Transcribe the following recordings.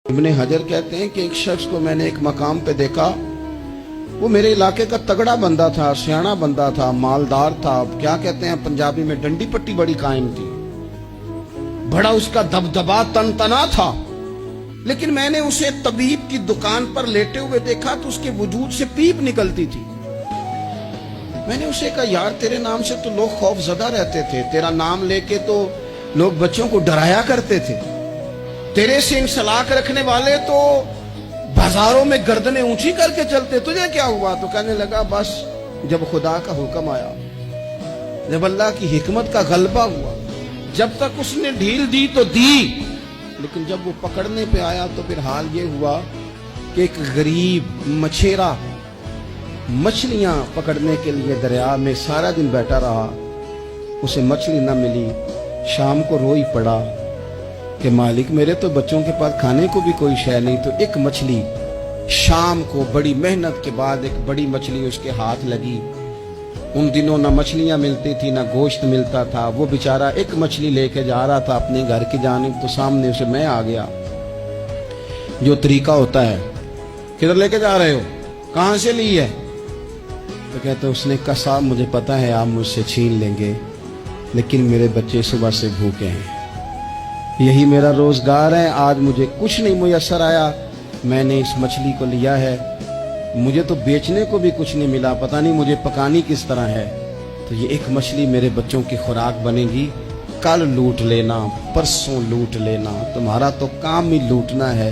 इब्ने हजर कहते हैं कि एक शख्स को मैंने एक मकाम पे देखा, वो मेरे इलाके का तगड़ा बंदा था, सियाना बंदा था, मालदार था। क्या कहते हैं पंजाबी में, डंडी पट्टी बड़ी कायम थी, बड़ा उसका दबदबा तनतना था। लेकिन मैंने उसे तबीब की दुकान पर लेटे हुए देखा तो उसके वजूद से पीप निकलती थी। मैंने उसे कहा, यार तेरे नाम से तो लोग खौफजदा रहते थे, तेरा नाम लेके तो लोग बच्चों को डराया करते थे, तेरे से इंसलाक रखने वाले तो बाजारों में गर्दनें ऊंची करके चलते, तुझे क्या हुआ? तो कहने लगा, बस जब खुदा का हुक्म आया, जब अल्लाह की हिकमत का गलबा हुआ, जब तक उसने ढील दी तो दी, लेकिन जब वो पकड़ने पे आया तो फिर हाल ये हुआ कि एक गरीब मछेरा मछलियां पकड़ने के लिए दरिया में सारा दिन बैठा रहा, उसे मछली न मिली। शाम को रोई पड़ा कि मालिक, मेरे तो बच्चों के पास खाने को भी कोई शय नहीं। तो एक मछली शाम को बड़ी मेहनत के बाद एक बड़ी मछली उसके हाथ लगी। उन दिनों ना मछलियां मिलती थी, ना गोश्त मिलता था। वो बेचारा एक मछली लेके जा रहा था अपने घर की जानिब, तो सामने उसे मैं आ गया। जो तरीका होता है, किधर लेके जा रहे हो, कहां से ली है? तो कहते उसने कहा, साहब मुझे पता है आप मुझसे छीन लेंगे, लेकिन मेरे बच्चे सुबह से भूखे हैं, यही मेरा रोजगार है, आज मुझे कुछ नहीं मुयस्सर आया, मैंने इस मछली को लिया है, मुझे तो बेचने को भी कुछ नहीं मिला, पता नहीं मुझे पकानी किस तरह है। तो ये एक मछली मेरे बच्चों की खुराक बनेगी, कल लूट लेना, परसों लूट लेना, तुम्हारा तो काम ही लूटना है,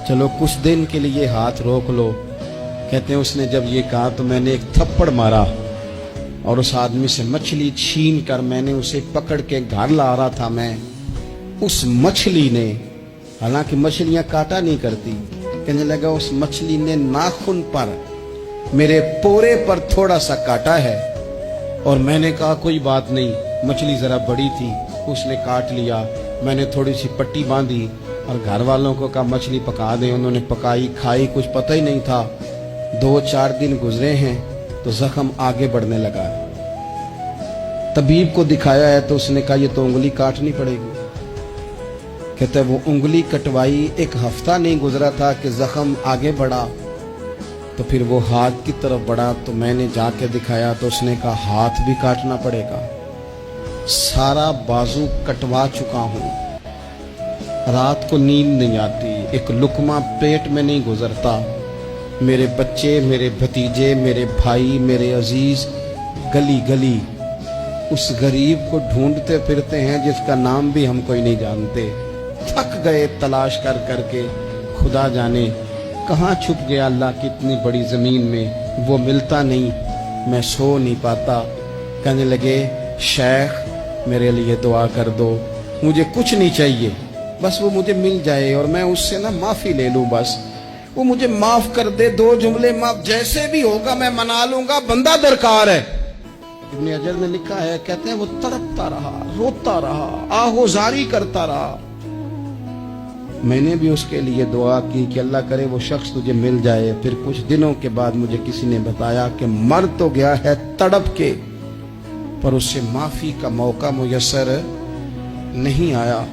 चलो कुछ दिन के लिए हाथ रोक लो। कहते हैं उसने जब ये कहा तो मैंने एक थप्पड़ मारा और उस आदमी से मछली छीन कर मैंने उसे पकड़ के घर ला रहा था मैं। उस मछली ने, हालांकि मछलियां काटा नहीं करती, कहने लगा उस मछली ने नाखून पर, मेरे पोरे पर थोड़ा सा काटा है। और मैंने कहा कोई बात नहीं, मछली जरा बड़ी थी, उसने काट लिया। मैंने थोड़ी सी पट्टी बांधी और घर वालों को कहा मछली पका दें, उन्होंने पकाई, खाई, कुछ पता ही नहीं था। 2-4 दिन गुजरे हैं तो जख्म आगे बढ़ने लगा। तबीब को दिखाया है तो उसने कहा ये तो उंगली काटनी पड़ेगी। कहते वो उंगली कटवाई, 1 हफ्ता नहीं गुजरा था कि जख्म आगे बढ़ा। तो फिर वो हाथ की तरफ बढ़ा तो मैंने जाके दिखाया तो उसने कहा हाथ भी काटना पड़ेगा, सारा बाजू कटवा चुका हूं, रात को नींद नहीं आती, एक लुकमा पेट में नहीं गुजरता। मेरे बच्चे, मेरे भतीजे, मेरे भाई, मेरे अजीज गली गली उस गरीब को ढूंढते फिरते हैं जिसका नाम भी हम कोई नहीं जानते। थक गए तलाश कर करके, खुदा जाने कहाँ छुप गया अल्लाह की इतनी बड़ी जमीन में, वो मिलता नहीं, मैं सो नहीं पाता। कहने लगे शेख मेरे लिए दुआ कर दो, मुझे कुछ नहीं चाहिए, बस वो मुझे मिल जाए और मैं उससे ना माफी ले लूं, बस वो मुझे माफ कर दे, 2 जुमले माफ, जैसे भी होगा मैं मना लूंगा, बंदा दरकार है। इब्ने हजर ने लिखा है, कहते हैं वो तड़पता रहा, रोता रहा, आहोजारी करता रहा। मैंने भी उसके लिए दुआ की कि अल्लाह करे वो शख्स तुझे मिल जाए। फिर कुछ दिनों के बाद मुझे किसी ने बताया कि मर तो गया है तड़प के, पर उससे माफी का मौका मुयस्सर नहीं आया।